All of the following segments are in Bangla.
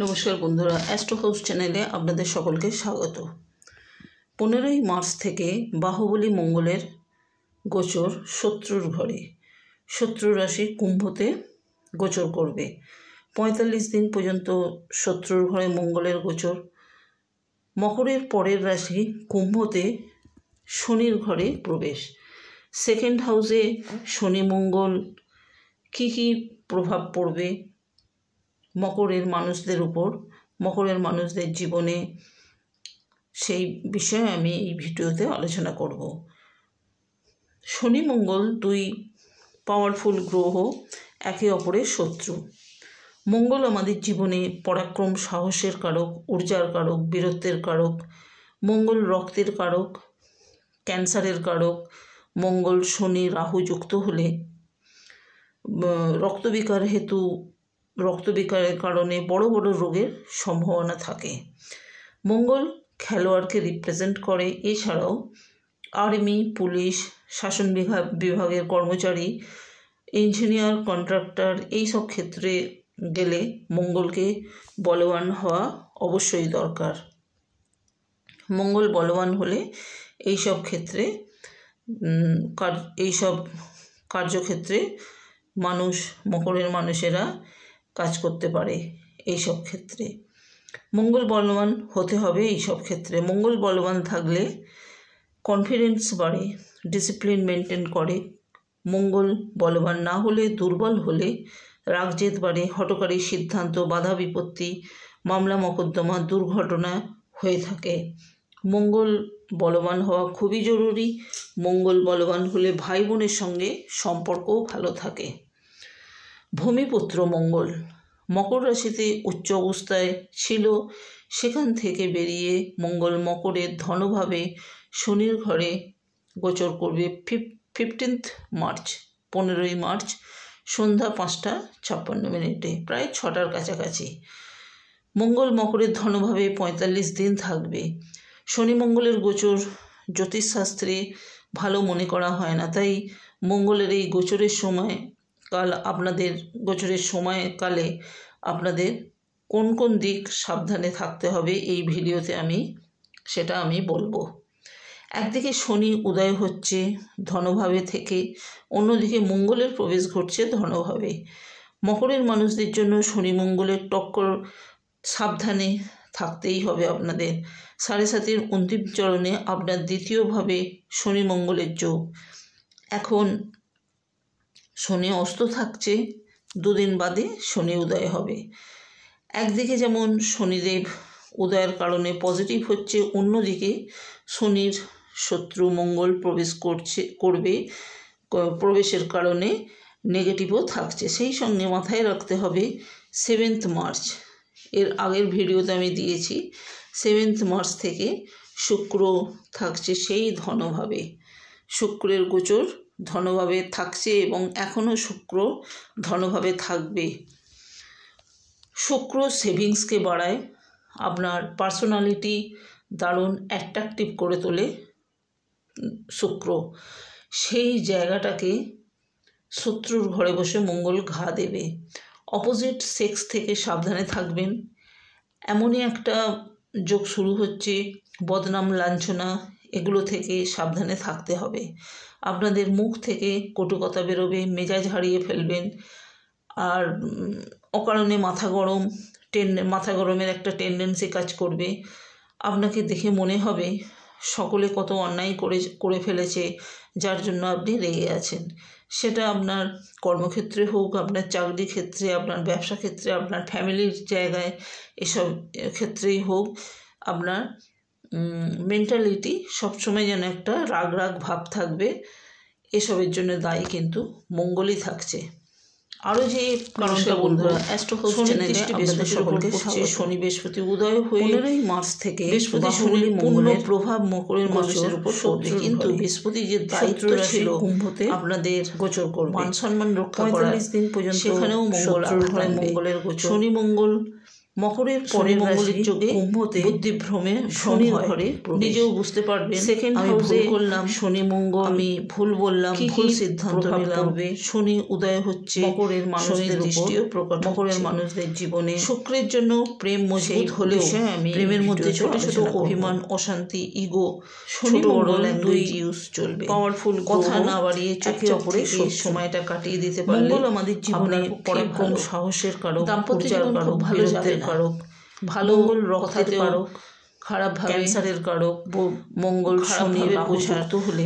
নমস্কার বন্ধুরা, অ্যাস্ট্রো হাউস চ্যানেলে আপনাদের সকলকে স্বাগত। 15ই মার্চ থেকে বাহুবলী মঙ্গলের গোচর শত্রুর ঘরে, শত্রু রাশি কুম্ভতে গোচর করবে। 45 দিন পর্যন্ত শত্রুর ঘরে মঙ্গলের গোচর। মকরের পরের রাশি কুম্ভতে শনির ঘরে প্রবেশ। সেকেন্ড হাউসে শনি মঙ্গল কী প্রভাব পড়বে মকরের মানুষদের উপর, মকরের মানুষদের জীবনে, সেই বিষয়ে আমি এই ভিডিওতে আলোচনা করব। শনি মঙ্গল দুই পাওয়ারফুল গ্রহ, একে অপরের শত্রু। মঙ্গল আমাদের জীবনে পরাক্রম, সাহসের কারক, ঊর্জার কারক, বীরত্বের কারক। মঙ্গল রক্তের কারক, ক্যান্সারের কারক। মঙ্গল শনি রাহু যুক্ত হলে রক্তবিকারের কারণে বড় বড় রোগের সম্ভাবনা থাকে। মঙ্গল খেলোয়াড়কে রিপ্রেজেন্ট করে। এছাড়াও আর্মি, পুলিশ, শাসন বিভাগের কর্মচারী, ইঞ্জিনিয়ার, কন্ট্রাক্টর, এইসব ক্ষেত্রে গেলে মঙ্গলকে বলবান হওয়া অবশ্যই দরকার। মঙ্গল বলবান হলে এইসব ক্ষেত্রে, এইসব কার্যক্ষেত্রে মকরের মানুষেরা কাজ করতে পারে। এইসব ক্ষেত্রে মঙ্গল বলবান হতে হবে। এইসব ক্ষেত্রে মঙ্গল বলবান থাকলে কনফিডেন্স বাড়ে, ডিসিপ্লিন মেনটেন করে। মঙ্গল বলবান না হলে, দুর্বল হলে রাগজেদ বাড়ে, হঠকারী সিদ্ধান্ত, বাধা বিপত্তি, মামলা মোকদ্দমা, দুর্ঘটনা হয়ে থাকে। মঙ্গল বলবান হওয়া খুবই জরুরি। মঙ্গল বলবান হলে ভাই বোনের সঙ্গে সম্পর্কও ভালো থাকে। ভূমিপুত্র মঙ্গল মকর রাশিতে উচ্চ অবস্থায় ছিল, সেখান থেকে বেরিয়ে মঙ্গল মকরের ধনভাবে শনির ঘরে গোচর করবে 15ই মার্চ সন্ধ্যা 5:56, প্রায় 6টার কাছাকাছি। মঙ্গল মকরের ধনভাবে 45 দিন থাকবে। শনি মঙ্গলের গোচর জ্যোতিষশাস্ত্রে ভালো মনে করা হয় না, তাই মঙ্গলের এই গোচরের সময়কালে আপনাদের কোন কোন দিক সাবধানে থাকতে হবে এই ভিডিওতে সেটা আমি বলবো। একদিকে শনি উদয় হচ্ছে ধনভাবে থেকে, অন্যদিকে মঙ্গলের প্রবেশ ঘটছে ধনভাবে। মকরের মানুষদের জন্য শনি মঙ্গলের টক্কর, সাবধানে থাকতেই হবে আপনাদের। 7.5 অন্তিম চরণে আপনার দ্বিতীয়ভাবে শনি মঙ্গলের যোগ। এখন শনি অস্ত থাকছে, 2 দিন বাদে শনি উদয় হবে। একদিকে যেমন শনিদেব উদয়ের কারণে পজিটিভ হচ্ছে, অন্যদিকে শনির শত্রু মঙ্গল প্রবেশের কারণে নেগেটিভও থাকছে। সেই সঙ্গে মাথায় রাখতে হবে 7 মার্চ, এর আগের ভিডিওতে আমি দিয়েছি, 7 মার্চ থেকে শুক্র থাকছে সেই ধনভাবে। শুক্রের গোচর ধনভাবে থাকছে এবং এখনও শুক্র ধনভাবে থাকবে। শুক্র সেভিংসকে বাড়ায়, আপনার পার্সোনালিটি দারুণ অ্যাট্রাকটিভ করে তোলে শুক্র। সেই জায়গাটাকে শত্রুর ঘরে বসে মঙ্গল ঘা দেবে। অপোজিট সেক্স থেকে সাবধানে থাকবেন। এমনই একটা যোগ শুরু হচ্ছে, বদনাম, লাঞ্ছনা, এগুলো থেকে সাবধানে থাকতে হবে। আপনাদের মুখ থেকে কটু কথা বেরোবে, মেজাজ হারিয়ে ফেলবেন, আর অকারণে মাথা গরমের একটা টেন্ডেন্সি কাজ করবে। আপনাকে দেখে মনে হবে সকলে কত অন্যায় করে ফেলেছে, যার জন্য আপনি রেগে আছেন। সেটা আপনার কর্মক্ষেত্রে হোক, আপনার চাকরি ক্ষেত্রে, আপনার ব্যবসা ক্ষেত্রে, আপনার ফ্যামিলির জায়গায়, এসব ক্ষেত্রেই হোক, আপনার মেন্টালিটি সবসময় যেন একটা রাগ ভাব থাকবে। এসবের জন্য দায়ী কিন্তু মঙ্গলই থাকছে। আরও যে কারণটা বন্ধুরা, অ্যাস্ট্রো হাউস চ্যানেলে আপনাদের সকলকে শনি বৃহস্পতি উদয় হয়ে 15ই মার্চ থেকে বৃহস্পতি শনির পূর্ণ প্রভাব মকরের মানুষের উপর পড়বে। কিন্তু বৃহস্পতি যে দায়িত্ব ছিল কুম্ভতে আপনাদের গোচর করবে, মান সম্মান রক্ষা করা, 45 দিন পর্যন্ত সেখানেও মঙ্গলের গোচর। শনি মঙ্গল মকরের পরের মঙ্গলের যোগে কুম্ভতে বুদ্ধিভ্রমে শনির ঘরে নিজেও বুঝতে পারবেন সেকেন্ড হাউসে করলাম শনি মঙ্গল, আমি ভুল বললাম, ভুল সিদ্ধান্ত নিলাম। শনি উদয় হচ্ছে মকরের মানুষদের দৃষ্টিও প্রকট, মকরের মানুষদের জীবনে শুক্রের জন্য প্রেম মজবুত হলেও আমি প্রেমের মধ্যে ছোট ছোট অভিমান, অশান্তি, ইগো, ছোট বড় ল্যাঙ্গুয়েজ ইউজ চলবে। পাওয়ারফুল কথা না বাড়িয়ে চোখে অপরে সময়টা কাটিয়ে দিতে পারলে মঙ্গল আমাদের জীবনে পরাক্রম, সাহসের কারক, দাম্পত্য জীবন খুব ভালো যাবে না। ভালো রক্তের কারক, খারাপ ক্যান্সারের কারক মঙ্গল শনি প্রযুক্ত হলে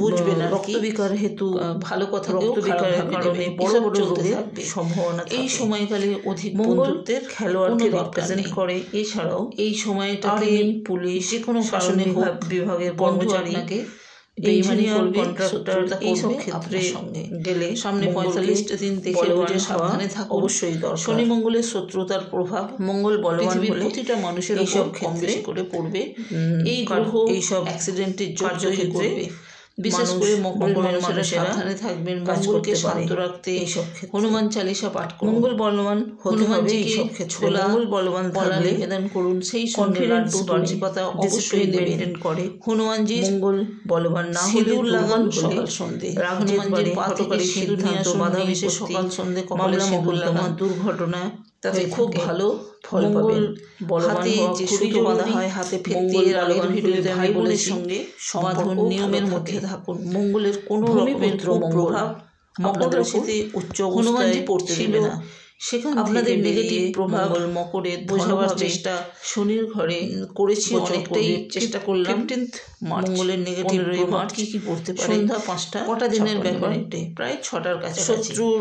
বুঝবে না রক্তবিকার হেতু ভালো কথা, রক্তবিকারের কারণে বড় বড় রোগের সম্ভাবনা। এই সময়কালে অধিক বন্ধুত্বের খেলোয়াড়কে রিপ্রেজেন্ট করে। এছাড়াও এই সময়টাতে পুলিশ, যে কোনো শাসনিক বিভাগের কর্মচারীকে ইঞ্জিনিয়ার, কন্ট্রাক্টর এইসব ক্ষেত্রে গেলে সামনে ৪৫ দিন দেখে বুঝে সাবধানে থাকা অবশ্যই দরকার। শনি মঙ্গলের শত্রুতার প্রভাব মঙ্গল বলবান হলে প্রতিটা মানুষের উপর কম বেশি করে পড়বে। এই গ্রহ এইসব অ্যাক্সিডেন্টের কার্যক্ষেত্রে বিশেষ করে মকরের মানুষেরা সাবধানে থাকবেন। মঙ্গলকে শান্ত রাখতে এইসব হনুমান চালিসা পাঠ করুন। মঙ্গল বলবান হনুমানজিকে ছোলা মঙ্গল বলবান বলা নিবেদন করুন। সেই সঙ্গে লাড্ডু, তুলসী পাতা অবশ্যই মেনটেন করে। হনুমানজি মঙ্গল বলবান না হলে লাগান সকাল সন্ধে, হনুমানজির পাতকারী সিদ্ধান্ত বাধা মিশে সকাল সন্ধে মামলা মোকদ্দমা দুর্ঘটনা তাতে খুব ভালো ফল পাবেন। হাতে যে সুতো বাঁধা হয় হাতে ফেটে আগের ভিডিওতে ভাই বোনের সঙ্গে বাঁধন নিয়মের মধ্যে থাকুন। মঙ্গলের কোনো রকমের প্রভাব মকরের সাথে উচ্চ হনুমানজি পড়তে দেবে না। সেখানে আপনাদের নেগেটিভ প্রভাব মকরের বোঝাবার চেষ্টা শনির ঘরে করেছি, অনেকটাই চেষ্টা করলাম। 15 মার্চ মঙ্গলের নেগেটিভ প্রভাব কি কি পড়তে পারে সন্ধ্যা 5টা, কটা দিনের ব্যাপার, প্রায় 6টার কাছে। শত্রুর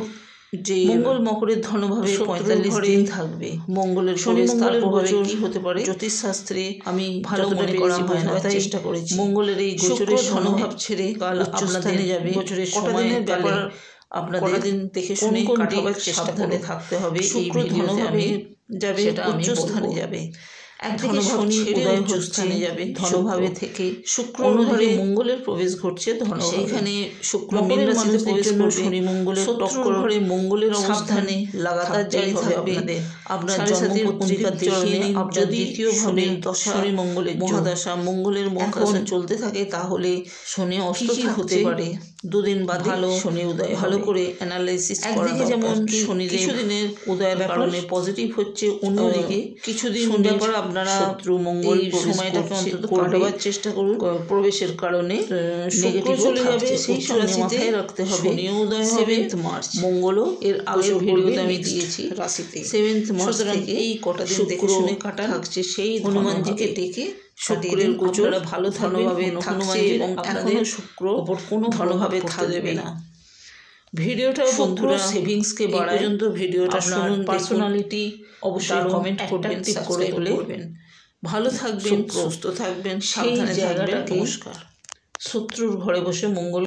যে মঙ্গল মকরের ধনভাবে 45 দিন থাকবে। মঙ্গলের শনি মঙ্গলের প্রভাবে কি হতে পারে জ্যোতিষ শাস্ত্রে আমি ভালো মনে করা হয় না, তাই চেষ্টা করেছি। মঙ্গলের এই গোচরের ধনভাব ছেড়ে কাল আপনাদের যাবে। গোচরের সময়ের ব্যাপার আপনাদের দিন দেখে শুনে কাটাবার চেষ্টা করে থাকতে হবে। শুক্র ধনভাবে যাবে, উচ্চ স্থানে যাবে। একদিকে শনি উদয় উচ্চ স্থানে যাবে ধনভাবে থেকে, শুক্র ঘরে মঙ্গলের প্রবেশ ঘটছে ধন, সেইখানে শুক্র মীন রাশিতে প্রবেশ করবে। শনি মঙ্গলের টক্কর ঘরে মঙ্গলের অবস্থানে লাগাতার জারি হবে আপনাদের। আপনার জন্মপত্রিকা দেখে আপনার দ্বিতীয় ভাবে শনি মঙ্গলের মহাদশা, মঙ্গলের মহাদশা চলতে থাকে, তাহলে শনি অস্ত হতে পারে। দুদিন বাদে ভালো শনি উদয়, ভালো করে অ্যানালাইসিস করা দরকার। যেমন শনি কিছুদিনের উদয়ের কারণে পজিটিভ হচ্ছে, অন্যদিকে কিছুদিন ব্যাপার আপনারা শত্রু মঙ্গল সময়টাকে অন্তত কাটাবার চেষ্টা করুন। প্রবেশের কারণে নেগেটিভ চলে যাবে, সেই সঙ্গে মাথায় রাখতে হবে শনি উদয় 7 মার্চ, মঙ্গলও এর আগের ভিডিওতে আমি দিয়েছি রাশিতে 7 মার্চ থেকে এই কটা দিন দেখে শুনে কাটা থাকছে। সেই হনুমানজিকে ডেকে শুক্রের গোচর ভালো ধনভাবে থাকছে এবং এখনো শুক্র ওপর কোনো ধনভাবে থাকবে না। ভিডিওটা বন্ধুরা সেভিংসকে বাড়ায়। পর্যন্ত ভিডিওটা শুনুন, পার্সোনালিটি অবশ্যই কমেন্ট করবেন, সাবস্ক্রাইব করবেন। ভালো থাকবেন, সুস্থ থাকবেন, সাবধানে থাকবেন। নমস্কার। শত্রুর ঘরে বসে মঙ্গল